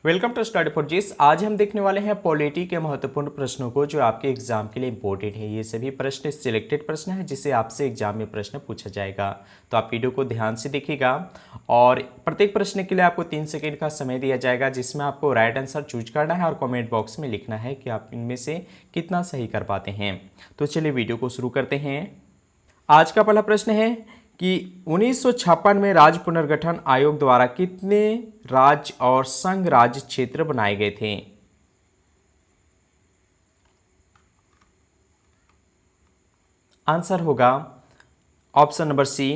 Welcome to study for GS. आज हम देखने वाले हैं पॉलिटी के महत्वपूर्ण प्रश्नों को जो आपके एग्जाम के लिए इंपॉर्टेंट है। ये सभी प्रश्न सिलेक्टेड प्रश्न है जिसे आपसे एग्जाम में प्रश्न पूछा जाएगा। तो आप वीडियो को ध्यान से देखिएगा और प्रत्येक प्रश्न के लिए आपको 3 सेकंड का समय दिया जाएगा जिसमें आपको राइट आंसर चूज करना है और कॉमेंट बॉक्स में लिखना है कि आप इनमें से कितना सही कर पाते हैं। तो चलिए वीडियो को शुरू करते हैं। आज का पहला प्रश्न है कि 1956 में राज्य पुनर्गठन आयोग द्वारा कितने राज्य और संघ राज्य क्षेत्र बनाए गए थे? आंसर होगा ऑप्शन नंबर सी।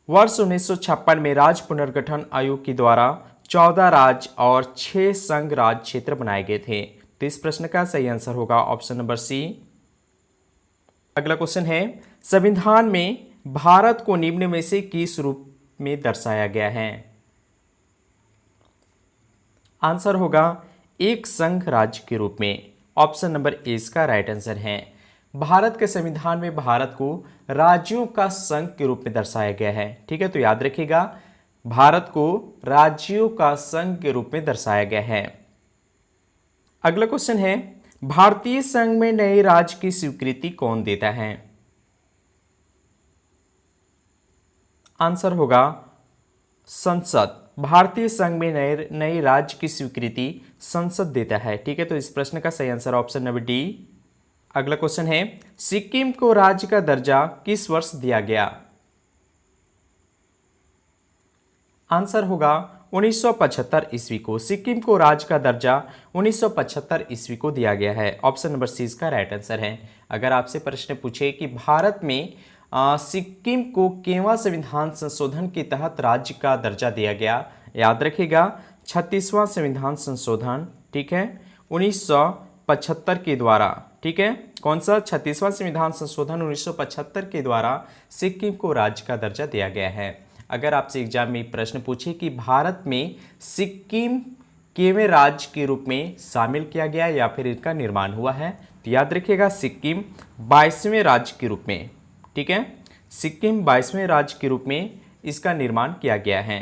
वर्ष 1956 में राज्य पुनर्गठन आयोग के द्वारा 14 राज्य और 6 संघ राज्य क्षेत्र बनाए गए थे। तो इस प्रश्न का सही आंसर होगा ऑप्शन नंबर सी। अगला क्वेश्चन है, संविधान में भारत को निम्न में से किस रूप में दर्शाया गया है? आंसर होगा एक संघ राज्य के रूप में। ऑप्शन नंबर ए इसका राइट आंसर है। भारत के संविधान में भारत को राज्यों का संघ के रूप में दर्शाया गया है। ठीक है, तो याद रखिएगा भारत को राज्यों का संघ के रूप में दर्शाया गया है। अगला क्वेश्चन है, भारतीय संघ में नए राज्य की स्वीकृति कौन देता है? आंसर होगा संसद। भारतीय संघ में नए राज्य की स्वीकृति संसद देता है। ठीक है, तो इस प्रश्न का सही आंसर ऑप्शन नंबर डी। अगला क्वेश्चन है, सिक्किम को राज्य का दर्जा किस वर्ष दिया गया? आंसर होगा 1975 ईस्वी को। सिक्किम को राज्य का दर्जा 1975 ईस्वी को दिया गया है। ऑप्शन नंबर सी इसका राइट आंसर है। अगर आपसे प्रश्न पूछे कि भारत में सिक्किम को केवल संविधान संशोधन के तहत राज्य का दर्जा दिया गया, याद रखिएगा 36वां संविधान संशोधन, ठीक है, 1975 के द्वारा। ठीक है, कौन सा? 36वां संविधान संशोधन 1975 के द्वारा सिक्किम को राज्य का दर्जा दिया गया है। अगर आपसे एग्जाम में प्रश्न पूछे कि भारत में सिक्किम केवल राज्य के रूप में शामिल किया गया या फिर इसका निर्माण हुआ है, तो याद रखिएगा सिक्किम 22वें राज्य के रूप में। ठीक है, सिक्किम 22वें राज्य के रूप में इसका निर्माण किया गया है।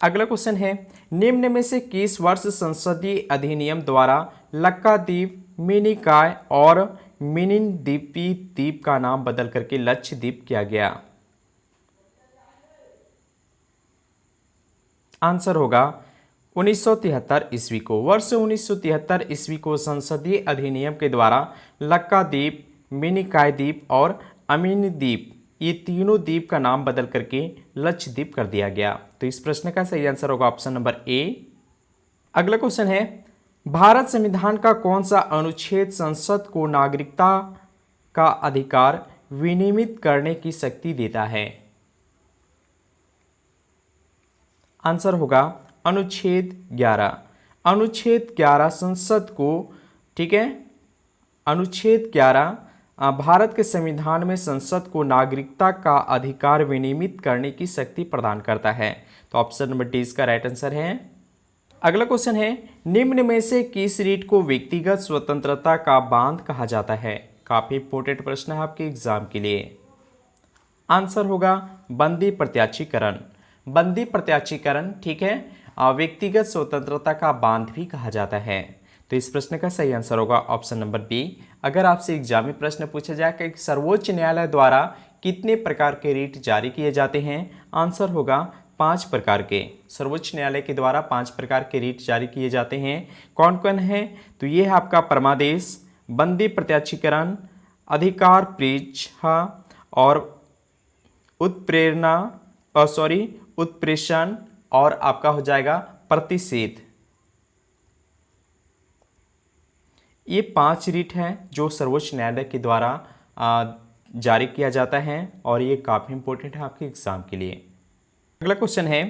अगला क्वेश्चन है, निम्न में से किस वर्ष संसदीय अधिनियम द्वारा लक्काद्वीप, मिनिकॉय और मिनिनद्वीपी द्वीप का नाम बदल करके लक्षद्वीप किया गया? आंसर होगा 1973 ईस्वी को। वर्ष 1973 ईस्वी को संसदीय अधिनियम के द्वारा लक्काद्वीप, मिनिकॉय द्वीप और अमीनी द्वीप, ये तीनों द्वीप का नाम बदल करके लक्षद्वीप कर दिया गया। तो इस प्रश्न का सही आंसर होगा ऑप्शन नंबर ए। अगला क्वेश्चन है, भारत संविधान का कौन सा अनुच्छेद संसद को नागरिकता का अधिकार विनियमित करने की शक्ति देता है? आंसर होगा अनुच्छेद 11। अनुच्छेद 11 संसद को, ठीक है, अनुच्छेद 11 भारत के संविधान में संसद को नागरिकता का अधिकार विनियमित करने की शक्ति प्रदान करता है। तो ऑप्शन नंबर डी इसका राइट आंसर है। अगला क्वेश्चन है, निम्न में से किस रीट को व्यक्तिगत स्वतंत्रता का बांध कहा जाता है? काफी इंपोर्टेंट प्रश्न है आपके एग्जाम के लिए। आंसर होगा बंदी प्रत्याशीकरण। बंदी प्रत्याशीकरण, ठीक है, व्यक्तिगत स्वतंत्रता का बांध भी कहा जाता है। तो इस प्रश्न का सही आंसर होगा ऑप्शन नंबर बी। अगर आपसे एग्जाम में प्रश्न पूछा जाए कि सर्वोच्च न्यायालय द्वारा कितने प्रकार के रीट जारी किए जाते हैं? आंसर होगा 5 प्रकार के। सर्वोच्च न्यायालय के द्वारा 5 प्रकार के रीट जारी किए जाते हैं। कौन कौन है? तो ये है आपका परमादेश, बंदी प्रत्याशीकरण, अधिकार परीक्षा और उत्प्रेषण और आपका हो जाएगा प्रतिषेध। ये 5 रीट हैं जो सर्वोच्च न्यायालय के द्वारा जारी किया जाता है और ये काफ़ी इंपॉर्टेंट है आपके एग्जाम के लिए। अगला क्वेश्चन है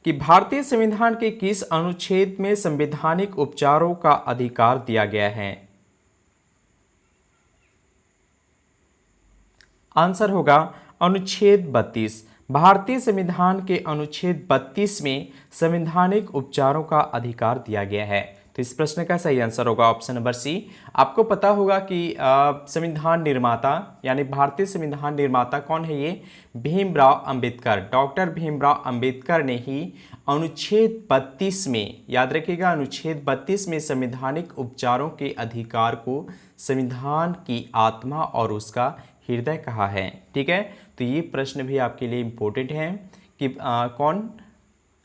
कि भारतीय संविधान के किस अनुच्छेद में संवैधानिक उपचारों का अधिकार दिया गया है? आंसर होगा अनुच्छेद 32। भारतीय संविधान के अनुच्छेद 32 में संवैधानिक उपचारों का अधिकार दिया गया है। तो इस प्रश्न का सही आंसर होगा ऑप्शन नंबर सी। आपको पता होगा कि संविधान निर्माता यानी भारतीय संविधान निर्माता कौन है, ये भीमराव अंबेडकर। डॉक्टर भीमराव अंबेडकर ने ही अनुच्छेद 32 में, याद रखिएगा, अनुच्छेद 32 में संवैधानिक उपचारों के अधिकार को संविधान की आत्मा और उसका हृदय कहा है। ठीक है, तो ये प्रश्न भी आपके लिए इम्पोर्टेंट है कि कौन,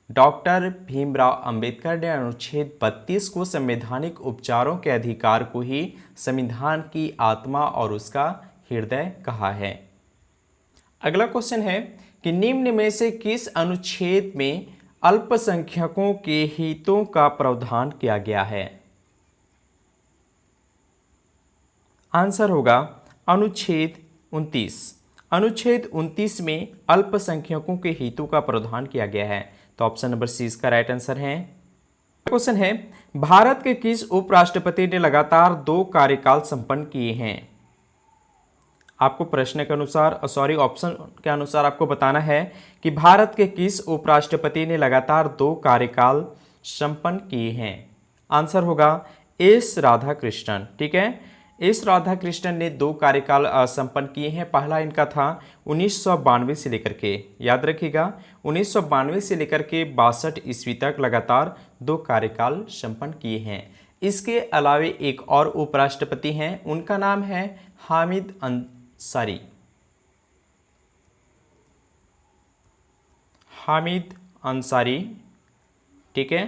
डॉक्टर भीमराव अंबेडकर ने अनुच्छेद 32 को संवैधानिक उपचारों के अधिकार को ही संविधान की आत्मा और उसका हृदय कहा है। अगला क्वेश्चन है कि निम्न में से किस अनुच्छेद में अल्पसंख्यकों के हितों का प्रावधान किया गया है? आंसर होगा अनुच्छेद 29। अनुच्छेद 29 में अल्पसंख्यकों के हितों का प्रावधान किया गया है, तो ऑप्शन नंबर सी इसका राइट आंसर है। क्वेश्चन है भारत के किस उपराष्ट्रपति ने लगातार 2 कार्यकाल संपन्न किए हैं? आपको प्रश्न के अनुसार, ऑप्शन के अनुसार आपको बताना है कि भारत के किस उपराष्ट्रपति ने लगातार 2 कार्यकाल संपन्न किए हैं। आंसर होगा एस राधाकृष्णन। ठीक है, एस राधाकृष्णन ने 2 कार्यकाल संपन्न किए हैं। पहला इनका था 1992 से लेकर के, याद रखिएगा, 1992 से लेकर के 62 ईस्वी तक लगातार 2 कार्यकाल संपन्न किए हैं। इसके अलावे एक और उपराष्ट्रपति हैं, उनका नाम है हामिद अंसारी। हामिद अंसारी, ठीक है,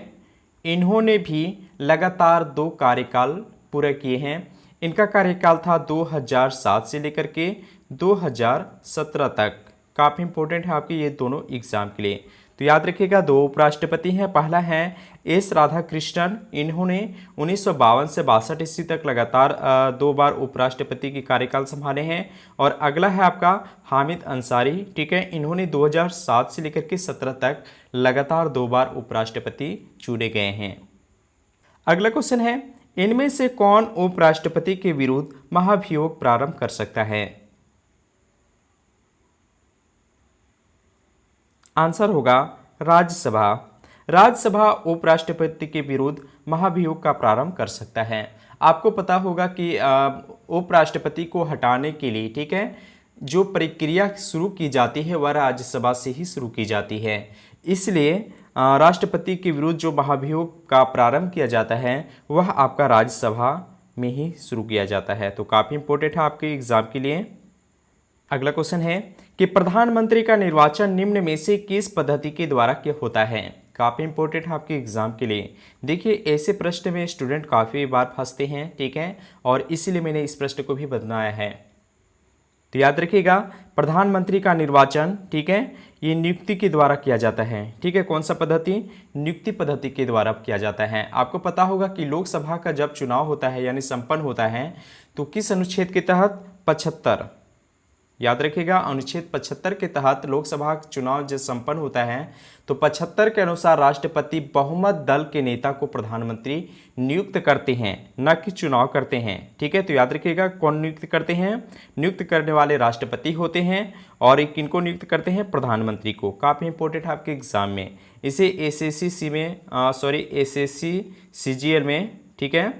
इन्होंने भी लगातार 2 कार्यकाल पूरे किए हैं। इनका कार्यकाल था 2007 से लेकर के 2017 तक। काफ़ी इंपॉर्टेंट है आपके ये दोनों एग्जाम के लिए, तो याद रखिएगा 2 उपराष्ट्रपति हैं। पहला है एस राधाकृष्णन, इन्होंने 1952 से 62 ईस्वी तक लगातार 2 बार उपराष्ट्रपति की कार्यकाल संभाले हैं। और अगला है आपका हामिद अंसारी, ठीक है, इन्होंने 2007 से लेकर के 17 तक लगातार 2 बार उपराष्ट्रपति चुने गए हैं। अगला क्वेश्चन है इनमें से कौन उपराष्ट्रपति के विरुद्ध महाभियोग प्रारंभ कर सकता है? आंसर होगा राज्यसभा। राज्यसभा उपराष्ट्रपति के विरुद्ध महाभियोग का प्रारंभ कर सकता है। आपको पता होगा कि उपराष्ट्रपति को हटाने के लिए, ठीक है, जो प्रक्रिया शुरू की जाती है वह राज्यसभा से ही शुरू की जाती है। इसलिए राष्ट्रपति के विरुद्ध जो महाभियोग का प्रारंभ किया जाता है वह आपका राज्यसभा में ही शुरू किया जाता है। तो काफ़ी इंपॉर्टेंट है आपके एग्जाम के लिए। अगला क्वेश्चन है कि प्रधानमंत्री का निर्वाचन निम्न में से किस पद्धति के द्वारा क्या होता है? काफ़ी इंपॉर्टेंट है आपके एग्जाम के लिए। देखिए ऐसे प्रश्न में स्टूडेंट काफ़ी बार फंसते हैं, ठीक है, और इसीलिए मैंने इस प्रश्न को भी बनाया है। तो याद रखिएगा प्रधानमंत्री का निर्वाचन, ठीक है, ये नियुक्ति के द्वारा किया जाता है। ठीक है, कौन सा पद्धति? नियुक्ति पद्धति के द्वारा किया जाता है। आपको पता होगा कि लोकसभा का जब चुनाव होता है यानी संपन्न होता है तो किस अनुच्छेद के तहत? 75। याद रखिएगा अनुच्छेद 75 के तहत लोकसभा चुनाव जब संपन्न होता है तो 75 के अनुसार राष्ट्रपति बहुमत दल के नेता को प्रधानमंत्री नियुक्त करते हैं, न कि चुनाव करते हैं। ठीक है, तो याद रखिएगा कौन नियुक्त करते हैं? नियुक्त करने वाले राष्ट्रपति होते हैं और किनको नियुक्त करते हैं? प्रधानमंत्री को। काफ़ी इंपॉर्टेंट है आपके एग्जाम में। इसे एसएससी सीजीएल में, ठीक है,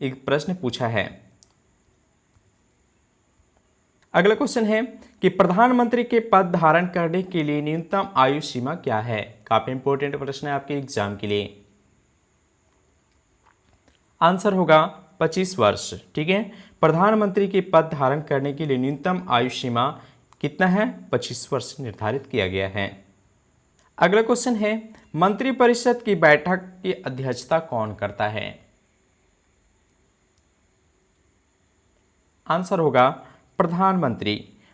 एक प्रश्न पूछा है। अगला क्वेश्चन है कि प्रधानमंत्री के पद धारण करने के लिए न्यूनतम आयु सीमा क्या है? काफी इंपॉर्टेंट प्रश्न है आपके एग्जाम के लिए। आंसर होगा 25 वर्ष। ठीक है, प्रधानमंत्री के पद धारण करने के लिए न्यूनतम आयु सीमा कितना है? 25 वर्ष निर्धारित किया गया है। अगला क्वेश्चन है मंत्रिपरिषद की बैठक की अध्यक्षता कौन करता है? आंसर होगा प्रधानमंत्री।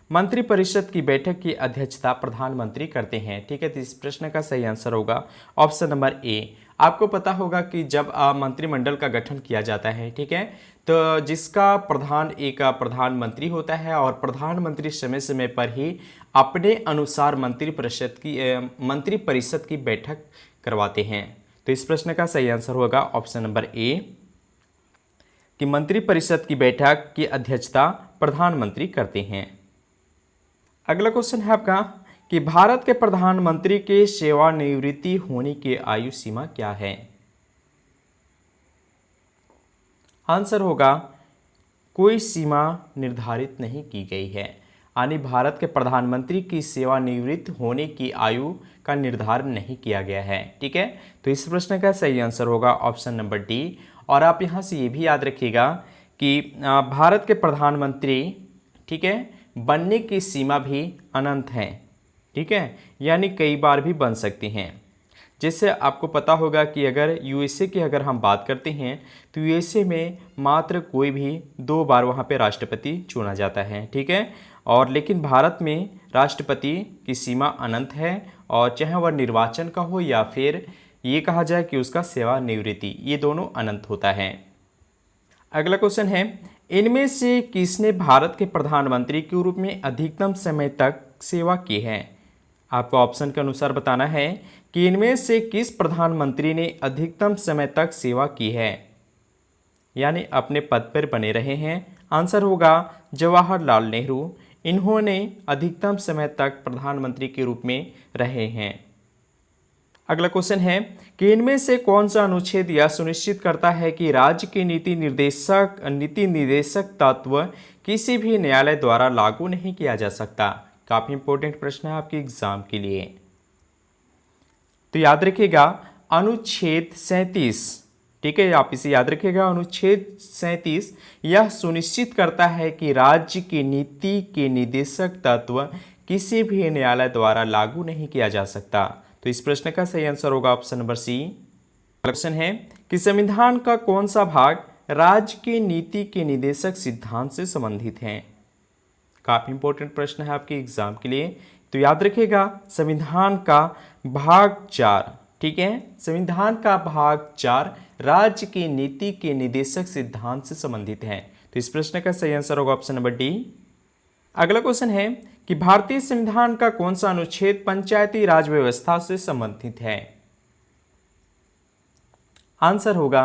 मंत्रिपरिषद की बैठक की अध्यक्षता प्रधानमंत्री करते हैं। ठीक है, तो इस प्रश्न का सही आंसर होगा ऑप्शन नंबर ए। आपको पता होगा कि जब मंत्रिमंडल का गठन किया जाता है, ठीक है, तो जिसका प्रधान एक प्रधानमंत्री होता है और प्रधानमंत्री समय समय पर ही अपने अनुसार मंत्रिपरिषद की बैठक करवाते हैं। तो इस प्रश्न का सही आंसर होगा ऑप्शन नंबर ए कि मंत्रिपरिषद की बैठक की अध्यक्षता प्रधानमंत्री करते हैं। अगला क्वेश्चन है आपका कि भारत के प्रधानमंत्री के सेवानिवृत्ति होने की आयु सीमा क्या है? आंसर होगा कोई सीमा निर्धारित नहीं की गई है, यानी भारत के प्रधानमंत्री की सेवानिवृत्त होने की आयु का निर्धारण नहीं किया गया है। ठीक है, तो इस प्रश्न का सही आंसर होगा ऑप्शन नंबर डी। और आप यहाँ से ये भी याद रखिएगा कि भारत के प्रधानमंत्री, ठीक है, बनने की सीमा भी अनंत है। ठीक है, यानी कई बार भी बन सकती हैं। जैसे आपको पता होगा कि अगर यूएसए की अगर हम बात करते हैं तो यूएसए में मात्र कोई भी 2 बार वहाँ पे राष्ट्रपति चुना जाता है। ठीक है, और लेकिन भारत में राष्ट्रपति की सीमा अनंत है, और चाहे वह निर्वाचन का हो या फिर ये कहा जाए कि उसका सेवानिवृत्ति, ये दोनों अनंत होता है। अगला क्वेश्चन है, इनमें से किसने भारत के प्रधानमंत्री के रूप में अधिकतम समय तक सेवा की है? आपको ऑप्शन के अनुसार बताना है कि इनमें से किस प्रधानमंत्री ने अधिकतम समय तक सेवा की है, यानी अपने पद पर बने रहे हैं। आंसर होगा जवाहरलाल नेहरू। इन्होंने अधिकतम समय तक प्रधानमंत्री के रूप में रहे हैं। अगला क्वेश्चन है कि इनमें से कौन सा अनुच्छेद यह सुनिश्चित करता है कि राज्य के नीति निर्देशक तत्व किसी भी न्यायालय द्वारा लागू नहीं किया जा सकता? काफी इंपॉर्टेंट प्रश्न है आपके एग्जाम के लिए, तो याद रखिएगा अनुच्छेद 37। ठीक है, आप इसे याद रखिएगा, अनुच्छेद 37 यह सुनिश्चित करता है कि राज्य की नीति के निदेशक तत्व किसी भी न्यायालय द्वारा लागू नहीं किया जा सकता। तो इस प्रश्न का सही आंसर होगा ऑप्शन नंबर सी। क्वेश्चन है कि संविधान का कौन सा भाग राज्य की नीति के निदेशक सिद्धांत से संबंधित है? काफी इंपॉर्टेंट प्रश्न है आपके एग्जाम के लिए, तो याद रखिएगा संविधान का भाग 4। ठीक है, संविधान का भाग 4 राज्य की नीति के निदेशक सिद्धांत से संबंधित है। तो इस प्रश्न का सही आंसर होगा ऑप्शन नंबर डी। अगला क्वेश्चन है कि भारतीय संविधान का कौन सा अनुच्छेद पंचायती राज व्यवस्था से संबंधित है? आंसर होगा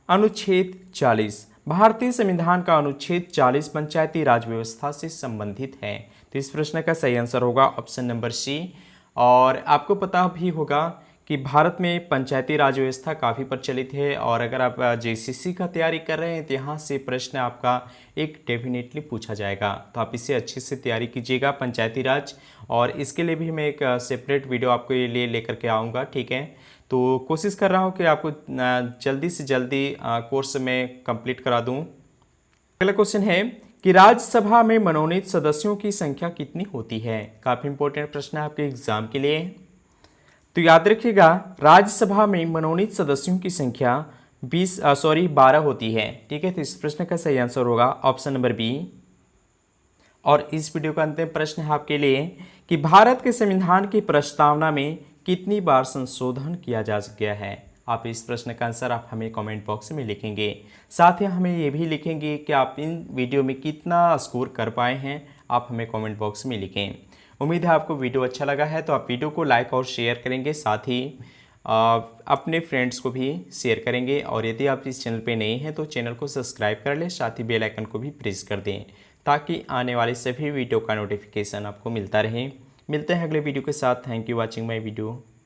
अनुच्छेद 40। भारतीय संविधान का अनुच्छेद 40 पंचायती राज व्यवस्था से संबंधित है। तो इस प्रश्न का सही आंसर होगा ऑप्शन नंबर सी। और आपको पता भी होगा कि भारत में पंचायती राज व्यवस्था काफ़ी प्रचलित है, और अगर आप जेसीसी का तैयारी कर रहे हैं तो यहाँ से प्रश्न आपका एक डेफिनेटली पूछा जाएगा, तो आप इसे अच्छे से तैयारी कीजिएगा पंचायती राज। और इसके लिए भी मैं एक सेपरेट वीडियो आपको ये लिए लेकर के आऊँगा। ठीक है, तो कोशिश कर रहा हूँ कि आपको जल्दी से जल्दी कोर्स में कंप्लीट करा दूँ। अगला क्वेश्चन है कि राज्यसभा में मनोनीत सदस्यों की संख्या कितनी होती है? काफ़ी इंपॉर्टेंट प्रश्न है आपके एग्जाम के लिए, तो याद रखिएगा राज्यसभा में मनोनीत सदस्यों की संख्या 12 होती है। ठीक है, तो इस प्रश्न का सही आंसर होगा ऑप्शन नंबर बी। और इस वीडियो का अंतिम प्रश्न है आपके लिए कि भारत के संविधान की प्रस्तावना में कितनी बार संशोधन किया जा गया है? आप इस प्रश्न का आंसर आप हमें कमेंट बॉक्स में लिखेंगे। साथ ही हमें ये भी लिखेंगे कि आप इन वीडियो में कितना स्कोर कर पाए हैं, आप हमें कमेंट बॉक्स में लिखें। उम्मीद है आपको वीडियो अच्छा लगा है, तो आप वीडियो को लाइक और शेयर करेंगे, साथ ही अपने फ्रेंड्स को भी शेयर करेंगे। और यदि आप इस चैनल पे नए हैं तो चैनल को सब्सक्राइब कर लें, साथ ही बेल आइकन को भी प्रेस कर दें ताकि आने वाले सभी वीडियो का नोटिफिकेशन आपको मिलता रहे। मिलते हैं अगले वीडियो के साथ। Thank you watching my video.